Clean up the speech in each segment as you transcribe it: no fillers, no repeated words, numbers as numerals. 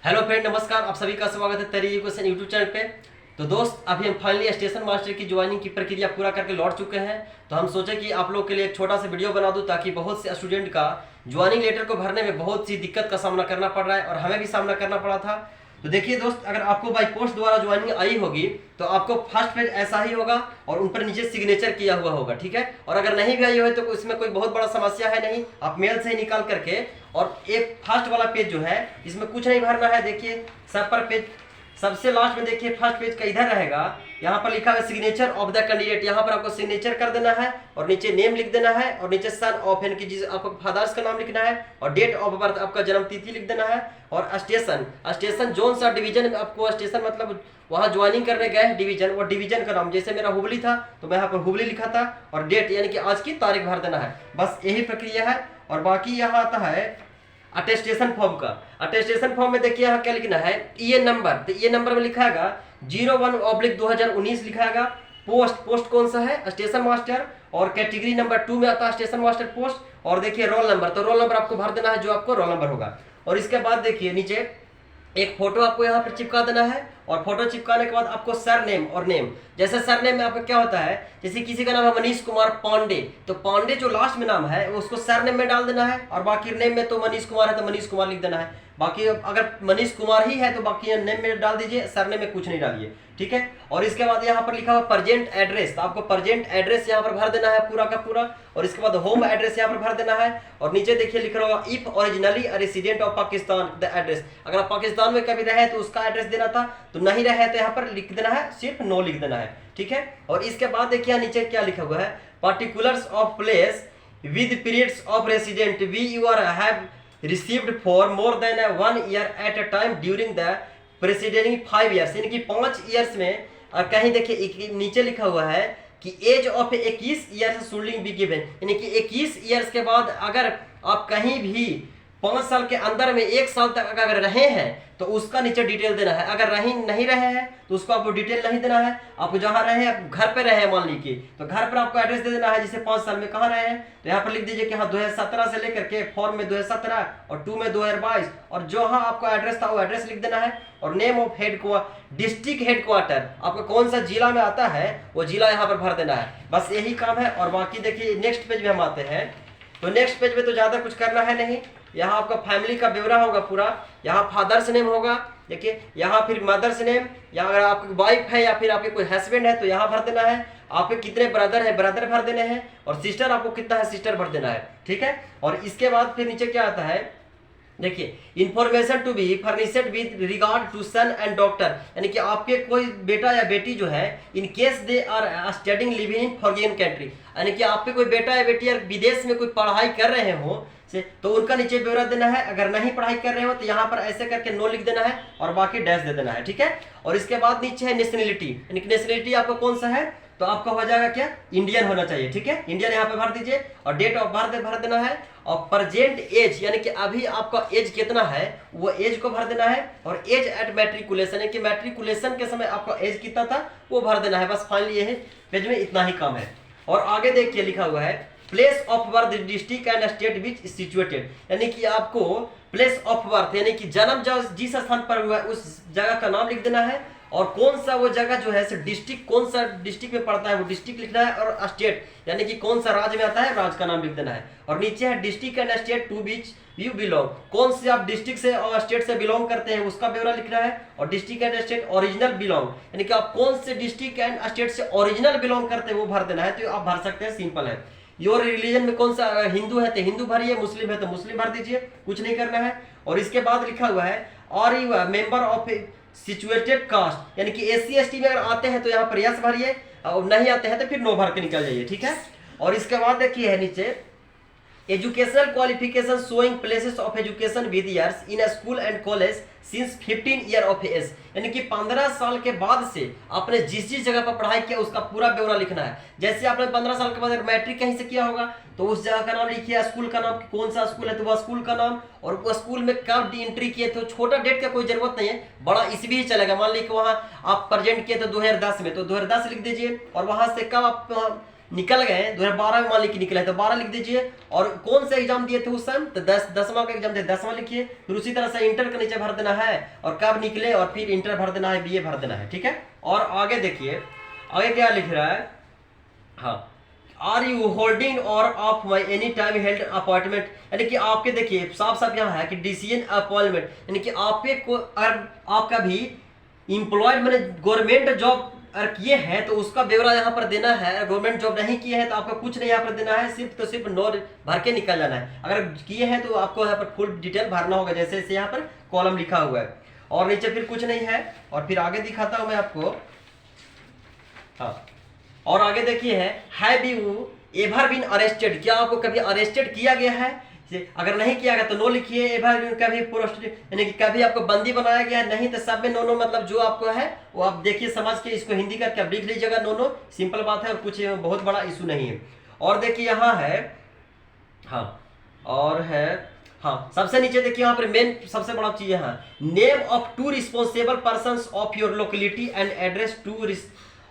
Hello friend, नमस्कार। आप सभी का स्वागत है तेरी एजुकेशन यूट्यूब चैनल पे। तो दोस्त, अभी हम फाइनली स्टेशन मास्टर की ज्वाइनिंग की प्रक्रिया पूरा करके लौट चुके हैं। तो हम सोचे कि आप लोग के लिए एक छोटा सा वीडियो बना दूं, ताकि बहुत से स्टूडेंट का ज्वाइनिंग लेटर को भरने में बहुत सी दिक्कत का सामना करना पड़ रहा है और हमें भी सामना करना पड़ा था। तो देखिए दोस्त, अगर आपको बाई पोस्ट द्वारा ज्वाइनिंग आई होगी तो आपको फर्स्ट पेज ऐसा ही होगा और उन पर नीचे सिग्नेचर किया हुआ होगा, ठीक है। और अगर नहीं भी आई हो तो इसमें कोई बहुत बड़ा समस्या है नहीं, आप मेल से ही निकाल करके। और एक फर्स्ट वाला पेज जो है इसमें कुछ नहीं भरना है। देखिए सब पर पेज सबसे लास्ट में देखिए फर्स्ट पेज का इधर रहेगा, यहाँ पर लिखा है सिग्नेचर ऑफ द कैंडिडेट। यहाँ पर आपको सिग्नेचर कर देना है और नीचे नेम लिख देना है और नीचे सन ऑफ, यानी कि जिस आपको फादर्स का नाम लिखना है और डेट ऑफ बर्थ, आपका जन्म तिथि लिख देना है। और स्टेशन जोन सा डिवीजन में आपको स्टेशन मतलब वहाँ ज्वाइनिंग करने गए डिवीजन, वो डिवीजन का नाम, जैसे मेरा हुबली था तो मैं यहाँ पर हुबली लिखा था और डेट यानी कि आज की तारीख भर देना है। बस यही प्रक्रिया है। और बाकी यहाँ आता है अटेस्टेशन फॉर्म का। अटेस्टेशन फॉर्म में देखिए यहाँ क्या लिखना है, ये नंबर, तो ये नंबर में लिखाएगा 01/2019 लिखाएगा। पोस्ट कौन सा है, स्टेशन मास्टर। और कैटेगरी नंबर 2 में आता है स्टेशन मास्टर पोस्ट। और देखिए रोल नंबर, तो रोल नंबर आपको भर देना है जो आपको रोल नंबर होगा। और इसके बाद देखिए नीचे एक फोटो आपको यहाँ पर चिपका देना है और फोटो चिपकाने के बाद आपको सर नेम और नेम, जैसे सर नेम में आपका क्या होता है, जैसे किसी का नाम है मनीष कुमार पांडे, तो पांडे जो लास्ट में नाम है उसको सर नेम में डाल देना है। और बाकी नेम में तो मनीष कुमार है तो मनीष कुमार लिख देना है। बाकी अगर मनीष कुमार ही है तो बाकी नेम में डाल दीजिए, सर नेम में कुछ नहीं डालिए, ठीक है। और इसके बाद यहाँ पर लिखा हुआ प्रेजेंट एड्रेस, तो आपको प्रेजेंट एड्रेस यहाँ पर भर देना है पूरा का पूरा। और इसके बाद होम एड्रेस यहाँ पर भर देना है। और नीचे देखिए लिखा होगा if originally a resident of Pakistan the address, अगर आप पाकिस्तान में कभी रहे तो उसका एड्रेस देना था, तो नहीं रहे तो यहाँ पर लिख देना है, सिर्फ नो लिख देना है, ठीक है। और इसके बाद देखिए नीचे क्या लिखा हुआ है, particulars of place with periods of resident we you are have received for more than 1 year at a time during the preceding 5 years, यानी कि 5 ईयर्स में। और कहीं देखिए नीचे लिखा हुआ है कि age of 21 years should be given, यानी कि 21 ईयर्स के बाद अगर आप कहीं भी 5 साल के अंदर में 1 साल तक अगर रहे हैं तो उसका नीचे डिटेल देना है। अगर नहीं रहे हैं तो उसको आपको डिटेल नहीं देना है। आप जहाँ रहे हैं, घर पे रहे हैं मान लीजिए, तो घर पर आपको एड्रेस दे देना है, जैसे 5 साल में कहाँ रहे हैं तो यहाँ पर लिख दीजिए कि हाँ 2017 से लेकर के फॉर्म में 2017 और 2 में 2022, और जहाँ आपका एड्रेस था वो एड्रेस लिख देना है। और नेम ऑफ डिस्ट्रिक्ट हेडक्वार्टर, आपका कौन सा जिला में आता है वो जिला यहाँ पर भर देना है। बस यही काम है। और बाकी देखिए नेक्स्ट पेज में हम आते हैं, तो नेक्स्ट पेज में तो ज़्यादा कुछ करना है नहीं। यहाँ आपका फैमिली का ब्यौरा होगा पूरा, यहाँ फादर्स नेम होगा, देखिए यहाँ फिर मदर्स नेम, यहाँ अगर आपकी वाइफ है या फिर आपके कोई हस्बैंड है तो यहाँ भर देना है। आपके कितने ब्रदर है, ब्रदर भर देने हैं। और सिस्टर आपको कितना है, सिस्टर भर देना है, ठीक है। और इसके बाद फिर नीचे क्या आता है, देखिए information to be furnished with regard to son and daughter, यानी कि आपके कोई बेटा या बेटी जो है in case they are studying living in foreign country, यानी कि आपके कोई बेटा या बेटी विदेश में कोई पढ़ाई कर रहे हो तो उनका नीचे ब्यौरा देना है। अगर नहीं पढ़ाई कर रहे हो तो यहाँ पर ऐसे करके नो लिख देना है और बाकी डैश दे देना है, ठीक है। और इसके बाद नीचे है नेशनलिटी, यानी कि नेशनलिटी आपका कौन सा है, तो आपका हो जाएगा क्या, इंडियन होना चाहिए, ठीक है। इंडियन यहाँ पे भर दीजिए और डेट ऑफ बर्थ भर देना है। और प्रेजेंट एज, यानी कि अभी आपका एज कितना है वो एज को भर देना है। और एज एट मैट्रिकुलेशन, यानी कि मैट्रिकुलेशन के समय आपका एज कितना था वो भर देना है। बस फाइनली ये पेज में इतना ही काम है। और आगे देखिए लिखा हुआ है place of birth district and state which situated, यानी कि आपको प्लेस ऑफ बर्थ यानी कि जन्म जिस स्थान पर हुआ है उस जगह का नाम लिख देना है। और कौन सा वो जगह जो है डिस्ट्रिक्ट, कौन सा डिस्ट्रिक्ट में पड़ता है वो डिस्ट्रिक्ट लिखना है। और स्टेट यानी कि कौन सा राज्य में आता है राज्य का नाम लिख देना है। और नीचे है district and state to which you belong, कौन से आप डिस्ट्रिक्ट से और स्टेट से बिलोंग करते हैं उसका ब्यौरा लिखना है। और district and state original belong, यानी कि आप कौन से डिस्ट्रिक्ट एंड स्टेट से ओरिजिनल बिलोंग करते हैं वो भर देना है। तो आप भर सकते हैं, सिंपल है। योर रिलीजन में कौन सा, हिंदू है तो हिंदू भरिए, मुस्लिम है तो मुस्लिम भर दीजिए, कुछ नहीं करना है। और इसके बाद लिखा हुआ है और you member of situated caste, यानी कि एससी एसटी में अगर आते हैं तो यहाँ पर यस भरिए, और नहीं आते हैं तो फिर नो भर के निकल जाइए, ठीक है। और इसके बाद देखिए है नीचे educational qualification showing places of education with years in school and college since 15 year of age, यानी कि 15 साल के बाद से आपने जिस जगह पर पढ़ाई किया उसका पूरा ब्यौरा लिखना है। जैसे आपने 15 साल के बाद अगर मैट्रिक कहीं से किया होगा तो उस जगह का नाम लिखिए, स्कूल का नाम, कौन सा स्कूल है तो वह स्कूल का नाम, और वह स्कूल में कब एंट्री किए थे। छोटा डेट का कोई जरूरत नहीं है, बड़ा ईस्वी ही चलेगा। मान लीजिए वहाँ आप प्रेजेंट किए थे 2010 में तो 2010 लिख दीजिए। और वहाँ से कब आप निकल गए, 2012 में मान लीजिए निकले हैं तो 12 लिख दीजिए। और कौन सा एग्जाम दिए थे उस टाइम, तो 10वां का एग्जाम थे, 10वां लिखिए। फिर उसी तरह से इंटर के नीचे भर देना है और कब निकले, और फिर इंटर भर देना है, बीए भर देना है, ठीक है। और आगे देखिए, आगे क्या लिख रहा है, हाँ, आर यू होल्डिंग और of my any time held appointment, यानी कि आपके देखिए साफ साफ यहाँ है कि डिसीजन अपॉइंटमेंट, यानी कि आपके को आपका भी इंप्लॉयड मैंने गवर्नमेंट जॉब अगर किए हैं तो उसका ब्यौरा यहाँ पर देना है। गवर्नमेंट जॉब नहीं किए हैं तो आपका कुछ नहीं यहाँ पर देना है, सिर्फ तो सिर्फ नो भर के निकल जाना है। अगर किए हैं तो आपको यहाँ पर फुल डिटेल भरना होगा, जैसे जैसे यहाँ पर कॉलम लिखा हुआ है, और नीचे फिर कुछ नहीं है। और फिर आगे दिखाता हूँ मैं आपको, हाँ, और आगे देखिए है, have you ever been arrested, क्या आपको कभी अरेस्टेड किया गया है, अगर नहीं किया गया तो नो लिखिए। एवर बीन कभी यानी कि कभी आपको बंदी बनाया गया है, नहीं तो सब में नो नो, मतलब जो आपको है वो आप देखिए समझ के इसको हिंदी करके आप लिख लीजिएगा, नो नो, सिंपल बात है और कुछ बहुत बड़ा इशू नहीं है। और देखिए यहाँ है, हाँ, और है, हाँ, सबसे नीचे देखिए यहाँ पर मेन सबसे बड़ा चीज है, name of 2 responsible persons of your locality and address two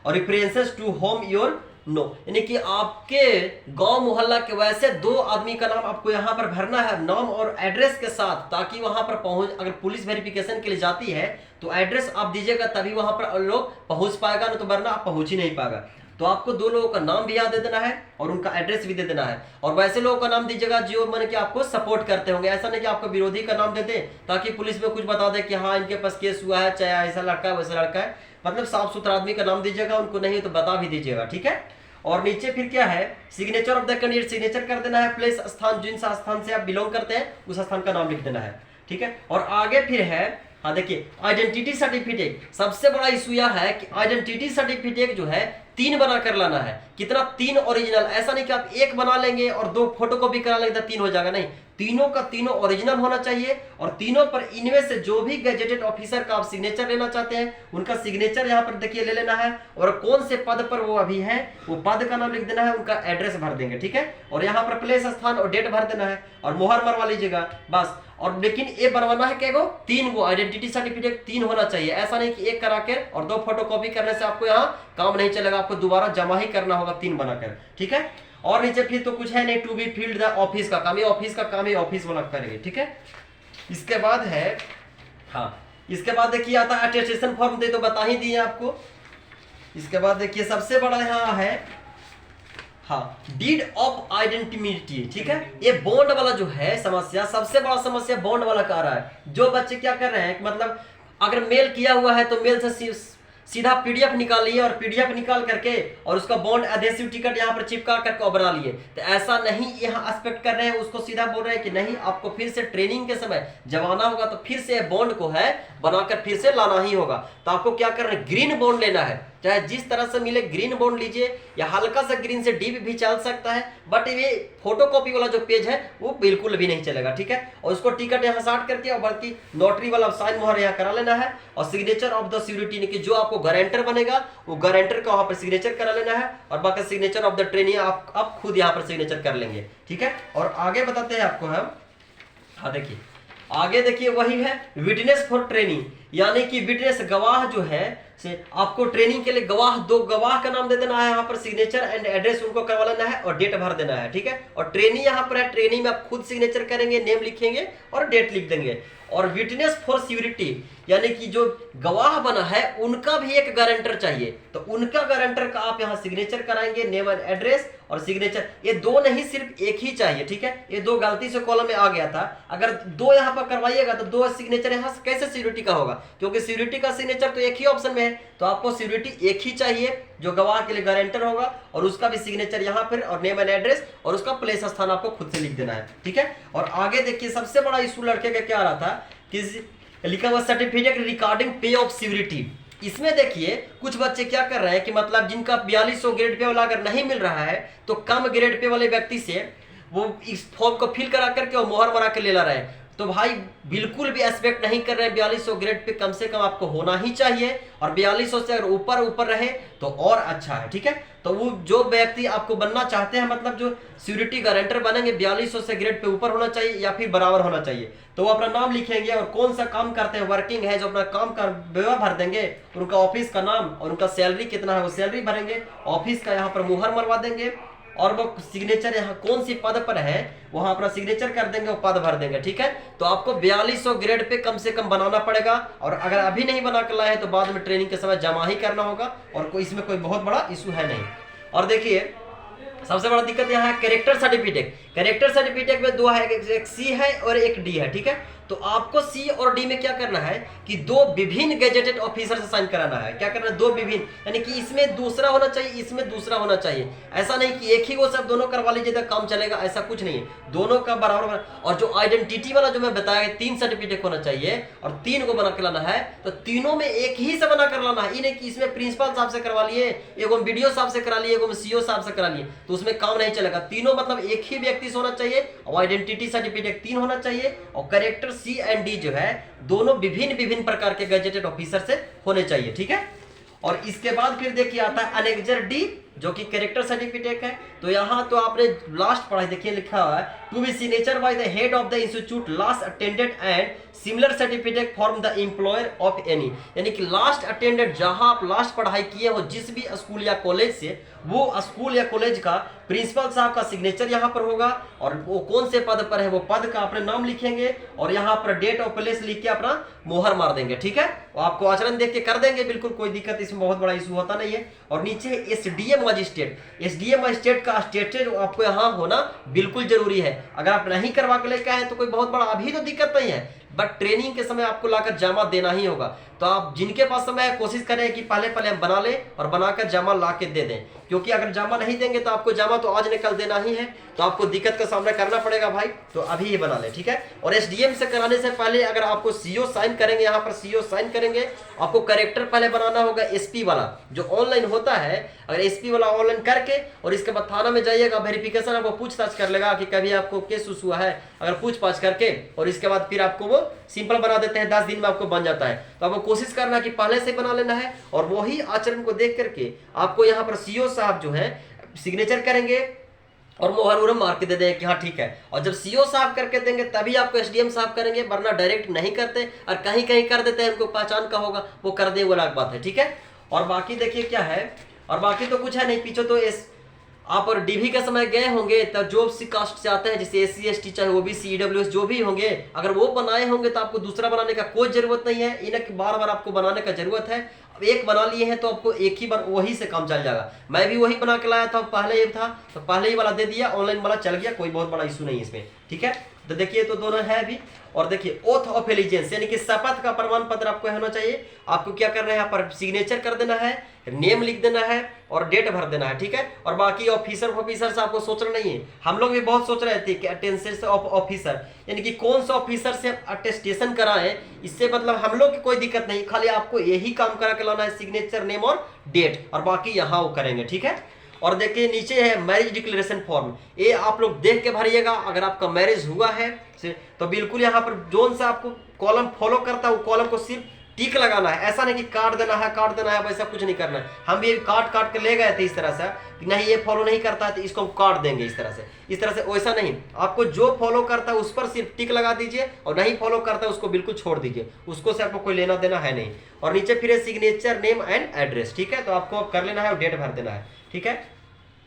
और references to whom your know, यानी कि आपके गांव मोहल्ला के वैसे 2 आदमी का नाम आपको यहाँ पर भरना है, नाम और एड्रेस के साथ, ताकि वहां पर पहुंच, अगर पुलिस वेरिफिकेशन के लिए जाती है तो एड्रेस आप दीजिएगा तभी वहां पर लोग पहुंच पाएगा, नहीं तो वरना आप पहुंच ही नहीं पाएगा। तो आपको 2 लोगों का नाम भी याद दे देना है और उनका एड्रेस भी दे देना है, और वैसे लोगों का नाम दीजिएगा जो मैंने कि आपको सपोर्ट करते होंगे, ऐसा नहीं कि आपको विरोधी का नाम दे दे ताकि पुलिस में कुछ बता दे कि हाँ इनके पास केस हुआ है, चाहे ऐसा लड़का है वैसा लड़का है, मतलब साफ सुथरा आदमी का नाम दीजिएगा, उनको नहीं तो बता भी दीजिएगा, ठीक है। और नीचे फिर क्या है, signature of the candidate, signature कर देना है, प्लेस स्थान, जिन स्थान से आप बिलोंग करते हैं उस स्थान का नाम लिख देना है, ठीक है। और आगे फिर है, हाँ देखिए, आइडेंटिटी सर्टिफिकेट, सबसे बड़ा इशू यह है कि आइडेंटिटी सर्टिफिकेट जो है 3 बना कर लाना है। कितना, 3 ओरिजिनल, ऐसा नहीं कि आप 1 बना लेंगे और 2 फोटोकॉपी करा लेंगे तो 3 हो जाएगा, नहीं, तीनों का तीनों ओरिजिनल होना चाहिए। और तीनों पर इनमें से जो भी गैजेटेड ऑफिसर का आप सिग्नेचर लेना चाहते हैं उनका सिग्नेचर यहाँ पर देखिए ले लेना है, और कौन से पद पर वो अभी है वो पद का नाम लिख देना है, उनका एड्रेस भर देंगे, ठीक है। और यहाँ पर प्लेस, स्थान और डेट भर देना है और मोहर मरवा लीजिएगा बस। और लेकिन ये बनवाना है क्या, 3 गो आइडेंटिटी सर्टिफिकेट 3 होना चाहिए, ऐसा नहीं कि 1 करा के और 2 फोटोकॉपी करने से आपको यहाँ काम नहीं चलेगा, आपको दोबारा जमा ही करना होगा 3 बनाकर, ठीक है। और नीचे फिर तो कुछ है नहीं, to be filled the office का काम, ये ऑफिस का काम है, ऑफिस वाला करेंगे, ठीक है। इसके बाद है, हाँ, इसके बाद देखिए आता है अटेस्टेशन फॉर्म, दे तो बता ही दिए आपको। इसके बाद देखिए सबसे बड़ा यहाँ है, हाँ, डीड ऑफ आइडेंटिटी, ठीक है। ये बॉन्ड वाला जो है समस्या, सबसे बड़ा समस्या बॉन्ड वाला का आ रहा है। जो बच्चे क्या कर रहे हैं, मतलब अगर मेल किया हुआ है तो मेल से सीधा पीडीएफ निकाल लिए और पीडीएफ निकाल करके और उसका बॉन्ड एडहेसिव टिकट यहाँ पर चिपका करके और बना लिए, तो ऐसा नहीं यहाँ एक्सपेक्ट कर रहे हैं, उसको सीधा बोल रहे हैं कि नहीं, आपको फिर से ट्रेनिंग के समय जब आना होगा तो फिर से बॉन्ड को है बनाकर फिर से लाना ही होगा। तो आपको क्या करना है, ग्रीन बॉन्ड लेना है, चाहे जिस तरह से मिले ग्रीन बॉन्ड लीजिए, या हल्का सा ग्रीन से डीप भी चल सकता है, बट ये फोटोकॉपी वाला जो पेज है वो बिल्कुल भी नहीं चलेगा, ठीक है। और उसको टिकट यहाँ साट करके और बाकी नोटरी वाला साइन मोहर यहाँ करा लेना है, और सिग्नेचर ऑफ द सिक्योरिटी कि जो आपको गारंटर बनेगा वो गारंटर का वहां पर सिग्नेचर करा लेना है, और बाकी सिग्नेचर ऑफ द ट्रेनी आप खुद यहाँ पर सिग्नेचर कर लेंगे, ठीक है। और आगे बताते हैं आपको हम, हाँ देखिए आगे देखिए वही है विटनेस फॉर ट्रेनिंग, यानी कि विटनेस गवाह जो है से आपको ट्रेनिंग के लिए गवाह, 2 गवाह का नाम दे देना है, यहाँ पर सिग्नेचर एंड एड्रेस उनको करवा लेना है और डेट भर देना है, ठीक है। और ट्रेनिंग यहाँ पर है, ट्रेनिंग में आप खुद सिग्नेचर करेंगे, नेम लिखेंगे और डेट लिख देंगे। और विटनेस फॉर सिक्योरिटी, यानी कि जो गवाह बना है उनका भी एक गारंटर चाहिए, तो उनका गारंटर का आप यहाँ सिग्नेचर कराएंगे, नेम एंड एड्रेस और सिग्नेचर, ये 2 नहीं सिर्फ 1 ही चाहिए, ठीक है। ये 2 गलती से कॉलम में आ गया था, अगर 2 यहाँ पर करवाइएगा तो 2 सिग्नेचर यहाँ कैसे सिक्योरिटी का होगा, क्योंकि सिक्योरिटी का सिग्नेचर तो एक ही ऑप्शन में है, तो आपको सिक्योरिटी 1 ही चाहिए जो गवाह के लिए गारंटर होगा, और उसका भी सिग्नेचर यहाँ पर और नेम एंड एड्रेस और उसका प्लेस स्थान आपको खुद से लिख देना है, ठीक है। और आगे देखिए सबसे बड़ा इशू लड़के का क्या आ रहा था कि लिखा हुआ सर्टिफिकेट रिगार्डिंग पे ऑफ सिक्योरिटी। इसमें देखिए कुछ बच्चे क्या कर रहे हैं कि मतलब जिनका 4200 ग्रेड पे वाला अगर नहीं मिल रहा है तो कम ग्रेड पे वाले व्यक्ति से वो इस फॉर्म को फिल करा करके और मोहर मरा के ले ला रहे हैं। तो भाई बिल्कुल भी एक्सपेक्ट नहीं कर रहे हैं 4200 ग्रेड पे कम से कम आपको होना ही चाहिए, और 4200 से अगर ऊपर ऊपर रहे तो और अच्छा है, ठीक है। तो वो जो व्यक्ति आपको बनना चाहते हैं, मतलब जो सिक्योरिटी गारंटर बनेंगे, 4200 से ग्रेड पे ऊपर होना चाहिए या फिर बराबर होना चाहिए। तो वो अपना नाम लिखेंगे और कौन सा काम करते हैं, वर्किंग है, जो अपना काम का ब्यौरा भर देंगे, उनका ऑफिस का नाम और उनका सैलरी कितना है वो सैलरी भरेंगे, ऑफिस का यहाँ पर मुहर मरवा देंगे, और वो सिग्नेचर यहाँ कौन सी पद पर है वहां अपना सिग्नेचर कर देंगे और पद भर देंगे, ठीक है। तो आपको 4200 ग्रेड पे कम से कम बनाना पड़ेगा, और अगर अभी नहीं बना कर लाए हैं तो बाद में ट्रेनिंग के समय जमा ही करना होगा, और कोई इसमें कोई बहुत बड़ा इशू है नहीं। और देखिए सबसे बड़ा दिक्कत यहाँ है कैरेक्टर सर्टिफिकेट। कैरेक्टर सर्टिफिकेट में दो है, एक सी है और एक डी है, ठीक है। तो आपको सी और डी में क्या करना है कि दो विभिन्न गैजेटेड ऑफिसर से साइन कराना है। क्या करना है, दो विभिन्न, यानी कि इसमें दूसरा होना चाहिए, इसमें दूसरा होना चाहिए। ऐसा नहीं कि एक ही वो सब दोनों करवा लीजिए तो काम चलेगा, ऐसा कुछ नहीं है, दोनों का बराबर। और जो आइडेंटिटी वाला जो मैं बताया 3 सर्टिफिकेट होना चाहिए और 3 को बना कर लाना है, तो तीनों में एक ही से बना कर लाना है। ये नहीं कि इसमें प्रिंसिपल साहब से करवा लिए, एगो बीडीओ साहब से करा लिए, एगो सीओ साहब से करा लिए, तो उसमें काम नहीं चलेगा। तीनों मतलब एक ही व्यक्ति से होना चाहिए, और आइडेंटिटी सर्टिफिकेट 3 होना चाहिए, और कैरेक्टर सी एंड डी जो है दोनों विभिन्न विभिन्न प्रकार के गैजेटेड ऑफिसर से होने चाहिए, ठीक है। और इसके बाद फिर देखिए आता है अनेक्जर डी, जो कि कैरेक्टर सर्टिफिकेट है। तो यहाँ तो आपने लास्ट पढ़ा, देखिए लिखा हुआ है to be signature by the head of the institute last attended and similar certificate from the employer of any, यानी कि लास्ट अटेंडेड, जहां आप लास्ट पढ़ाई किए हो जिस भी स्कूल या कॉलेज से, वो स्कूल या कॉलेज का प्रिंसिपल साहब का सिग्नेचर यहाँ पर होगा, और वो कौन से पद पर है वो पद का अपने नाम लिखेंगे, और यहाँ पर डेट ऑफ प्लेस लिख के अपना मोहर मार देंगे, ठीक है। और आपको आचरण देख के कर देंगे, बिल्कुल कोई दिक्कत इसमें बहुत बड़ा इशू होता नहीं है। और नीचे एसडीएम मजिस्ट्रेट, एसडीएम मजिस्ट्रेट का स्टेटस आपको यहाँ होना बिल्कुल जरूरी है। अगर आप नहीं करवा के लेके आए तो कोई बहुत बड़ा अभी तो दिक्कत नहीं है, बट ट्रेनिंग के समय आपको लाकर जमा देना ही होगा। तो आप जिनके पास समय है कोशिश करें कि पहले पहले हम बना लें और बनाकर जमा ला के दे दें, क्योंकि अगर जमा नहीं देंगे तो आपको जमा तो आज निकल देना ही है, तो आपको दिक्कत का सामना करना पड़ेगा भाई। तो अभी ही बना लें, ठीक है। और एसडीएम से कराने से पहले अगर आपको सीओ साइन करेंगे, यहाँ पर सीओ साइन करेंगे, आपको कैरेक्टर पहले बनाना होगा एसपी वाला जो ऑनलाइन होता है। अगर एसपी वाला ऑनलाइन करके और इसके बाद थाना में जाइएगा, वेरिफिकेशन आपको पूछताछ कर लेगा कि कभी आपको केस हुआ है, अगर पूछताछ करके, और इसके बाद फिर आपको वो सिंपल बना देते हैं, 10 दिन में आपको बन जाता है। तो आपको कोशिश करना है कि पहले से बना लेना है, और वही आचरण को देख करके आपको यहाँ पर सीओ साहब जो है सिग्नेचर करेंगे और मोहर उहर मार के दे देंगे कि हाँ ठीक है। और जब सीओ साहब करके देंगे तभी आपको एसडीएम साहब करेंगे, वरना डायरेक्ट नहीं करते, और कहीं कहीं कर देते हैं, उनको पहचान का होगा वो कर दे, वो अलग बात है, ठीक है। और बाकी देखिए क्या है, और बाकी तो कुछ है नहीं, पीछे तो आप और डीवी के समय गए होंगे तो जो सी कास्ट से आते हैं, जैसे एससी एसटी चाहे ओबीसी ईडब्ल्यूएस जो भी होंगे, अगर वो बनाए होंगे तो आपको दूसरा बनाने का कोई जरूरत नहीं है, इन्हें बार बार आपको बनाने का जरूरत है। अब एक बना लिए हैं तो आपको एक ही बार वही से काम चल जाएगा। मैं भी वही बना के लाया था, पहले एक था तो पहले ही वाला दे दिया, ऑनलाइन वाला चल गया, कोई बहुत बड़ा इशू नहीं है इसमें, ठीक है। तो देखिए तो दोनों है अभी। और देखिए ओथ ऑफ एलिजेंस, यानी कि शपथ का प्रमाण पत्र आपको होना चाहिए। आपको क्या करना है, यहाँ पर सिग्नेचर कर देना है, नेम लिख देना है और डेट भर देना है, ठीक है। और बाकी ऑफिसर से आपको सोचना नहीं है। हम लोग भी बहुत सोच रहे थे कि अटेंडेंस ऑफ ऑफिसर, यानी कि कौन सा ऑफिसर से अटेस्टेशन कराएं, इससे मतलब हम लोग की कोई दिक्कत नहीं, खाली आपको यही काम करा के लाना है, सिग्नेचर, नेम और डेट, और बाकी यहाँ वो करेंगे, ठीक है। और देखिए नीचे है मैरिज डिक्लेरेशन फॉर्म, ये आप लोग देख के भरिएगा। अगर आपका मैरिज हुआ है तो बिल्कुल यहाँ पर जोन से आपको कॉलम फॉलो करता है वो कॉलम को सिर्फ टिक लगाना है, ऐसा नहीं कि काट देना है, वैसा कुछ नहीं करना है। हम भी काट के ले गए थे इस तरह से कि नहीं ये फॉलो नहीं करता है तो इसको हम काट देंगे इस तरह से वैसा नहीं। आपको जो फॉलो करता है उस पर सिर्फ टिक लगा दीजिए, और नहीं फॉलो करता है उसको बिल्कुल छोड़ दीजिए, उसको से आपको कोई लेना देना है नहीं। और नीचे फिर सिग्नेचर, नेम एंड एड्रेस, ठीक है। तो आपको कर लेना है और डेट भर देना है, ठीक है।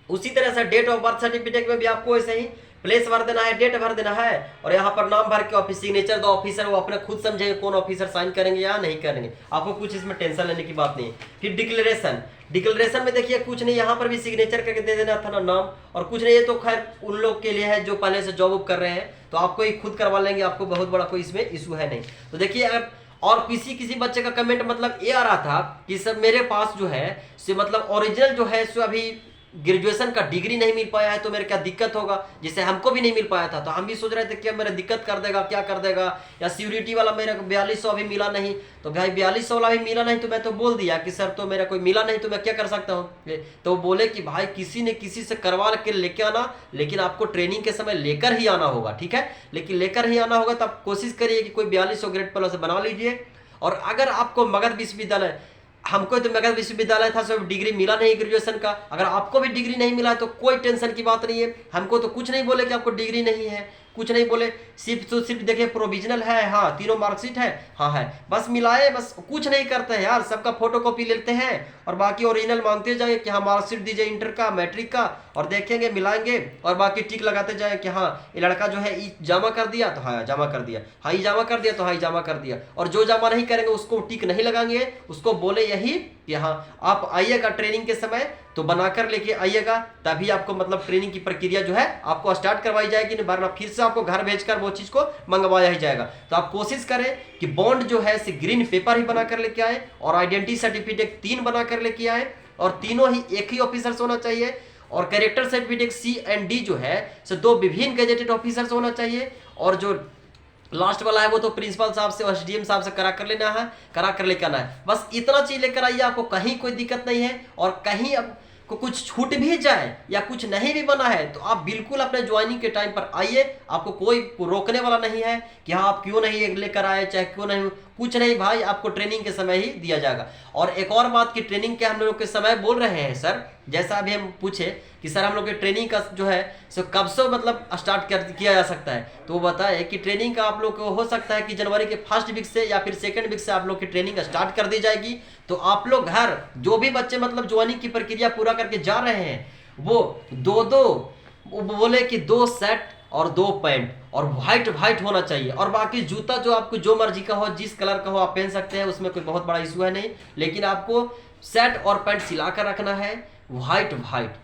उसी तरह से डेट ऑफ बर्थ सर्टिफिकेट में भी आपको ऐसे ही प्लेस भर देना है, डेट भर देना है, और यहाँ पर नाम भर के ऑफिस सिग्नेचर दो ऑफिसर, वो अपने खुद समझेंगे कौन ऑफिसर साइन करेंगे या नहीं करेंगे, आपको कुछ इसमें टेंशन लेने की बात नहीं। फिर डिक्लेरेशन में देखिए कुछ नहीं, यहाँ पर भी सिग्नेचर करके दे देना था ना नाम, और कुछ नहीं, ये तो खैर उन लोग के लिए है जो पहले से जॉब कर रहे हैं, तो आपको ही खुद करवा लेंगे, आपको बहुत बड़ा कोई इसमें इशू है नहीं। तो देखिए अगर और किसी बच्चे का कमेंट मतलब ये आ रहा था कि सर मेरे पास जो है से मतलब ओरिजिनल जो है सो अभी ग्रेजुएशन का डिग्री नहीं मिल पाया है तो मेरे क्या दिक्कत होगा, जैसे हमको भी नहीं मिल पाया था तो हम भी सोच रहे थे कि मेरा दिक्कत कर देगा, क्या कर देगा, या सिक्योरिटी वाला मेरा 4200 अभी मिला नहीं, तो भाई 4200 वाला भी मिला नहीं तो मैं तो बोल दिया कि सर तो मेरा कोई मिला नहीं तो मैं क्या कर सकता हूँ। तो बोले कि भाई किसी ने किसी से करवा के लेके आना, लेकिन आपको ट्रेनिंग के समय लेकर ही आना होगा, ठीक है, लेकिन लेकर ही आना होगा। तो आप कोशिश करिए कि कोई 4200 ग्रेड प्लस बना लीजिए। और अगर आपको मगध विश्वविद्यालय, हमको तो मगध विश्वविद्यालय था, सब डिग्री मिला नहीं ग्रेजुएशन का, अगर आपको भी डिग्री नहीं मिला तो कोई टेंशन की बात नहीं है। हमको तो कुछ नहीं बोले कि आपको डिग्री नहीं है, कुछ नहीं बोले, सिर्फ तो सिर्फ देखे प्रोविजनल है, हाँ तीनों मार्कशीट है, हाँ है, बस मिलाए, बस कुछ नहीं करते हैं यार, सबका फोटो कॉपी लेते हैं और बाकी ओरिजिनल मांगते जाए कि हाँ मार्कशीट दीजिए इंटर का, मैट्रिक का, और देखेंगे मिलाएंगे और बाकी टिक लगाते जाए कि हाँ ये लड़का जो है ई जमा कर दिया तो हाँ जमा कर दिया, हाँ ई जमा कर दिया तो हाँ जमा कर दिया, और जो जमा नहीं करेंगे उसको टिक नहीं लगाएंगे, उसको बोले यही कि हाँ आप आइएगा ट्रेनिंग के समय तो बनाकर लेके आइएगा, तभी आपको मतलब ट्रेनिंग की प्रक्रिया जो है आपको स्टार्ट करवाई जाएगी, नहीं वरना फिर से आपको घर भेजकर वो चीज को मंगवाया ही जाएगा। तो आप कोशिश करें कि बॉन्ड जो है ग्रीन पेपर ही बनाकर लेके आए, और आइडेंटिटी सर्टिफिकेट 3 बनाकर लेके आए, और तीनों ही एक ही ऑफिसर से होना चाहिए, और कैरेक्टर सर्टिफिकेट C&D जो है 2 विभिन्न गैजेटेड ऑफिसर से होना चाहिए, और जो लास्ट वाला है वो तो प्रिंसिपल साहब से और SDM साहब से करा कर लेना है, करा कर लेकर आना है। बस इतना चीज लेकर आइए, आपको कहीं कोई दिक्कत नहीं है। और कहीं अब को कुछ छूट भी जाए या कुछ नहीं भी बना है तो आप बिल्कुल अपने ज्वाइनिंग के टाइम पर आइए, आपको कोई रोकने वाला नहीं है कि हाँ आप क्यों नहीं लेकर आए, चाहे क्यों नहीं, कुछ नहीं भाई, आपको ट्रेनिंग के समय ही दिया जाएगा। और एक और बात कि ट्रेनिंग के हम लोग के समय बोल रहे हैं सर, जैसा अभी हम पूछे कि सर हम लोग के ट्रेनिंग का जो है सो कब से मतलब स्टार्ट किया जा सकता है, तो वो बताए कि ट्रेनिंग का आप लोग को हो सकता है कि जनवरी के फर्स्ट वीक से या फिर सेकंड वीक से आप लोग की ट्रेनिंग स्टार्ट कर दी जाएगी। तो आप लोग घर जो भी बच्चे मतलब ज्वाइनिंग की प्रक्रिया पूरा करके जा रहे हैं वो बोले कि 2 शर्ट और 2 पैंट और व्हाइट होना चाहिए, और बाकी जूता जो आपको जो मर्जी का हो, जिस कलर का हो आप पहन सकते हैं, उसमें कोई बहुत बड़ा इशू है नहीं, लेकिन आपको शर्ट और पैंट सिला कर रखना है व्हाइट,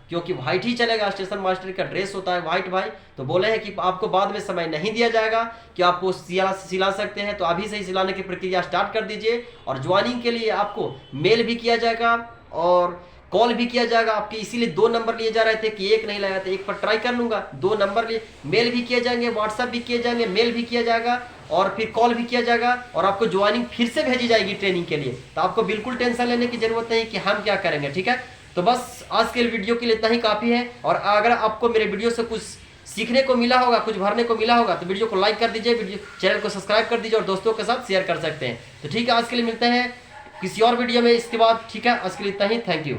क्योंकि व्हाइट ही चलेगा, स्टेशन मास्टर का ड्रेस होता है व्हाइट भाई। तो बोले हैं कि आपको बाद में समय नहीं दिया जाएगा कि आपको सिला सकते हैं, तो अभी से ही सिलाने की प्रक्रिया स्टार्ट कर दीजिए। और ज्वाइनिंग के लिए आपको मेल भी किया जाएगा और कॉल भी किया जाएगा आपके, इसीलिए 2 नंबर लिए जा रहे थे कि एक नहीं लगाया था, एक पर ट्राई कर लूंगा, 2 नंबर लिए, मेल भी किए जाएंगे, व्हाट्सएप भी किए जाएंगे, मेल भी किया जाएगा और फिर कॉल भी किया जाएगा, और आपको ज्वाइनिंग फिर से भेजी जाएगी ट्रेनिंग के लिए। तो आपको बिल्कुल टेंशन लेने की जरूरत नहीं कि हम क्या करेंगे, ठीक है। तो बस आज के वीडियो के लिए इतना ही काफी है, और अगर आपको मेरे वीडियो से कुछ सीखने को मिला होगा, कुछ भरने को मिला होगा, तो वीडियो को लाइक कर दीजिए, वीडियो चैनल को सब्सक्राइब कर दीजिए और दोस्तों के साथ शेयर कर सकते हैं। तो ठीक है, आज के लिए मिलते हैं किसी और वीडियो में इसके बाद, ठीक है, आज के लिए इतना ही, थैंक यू।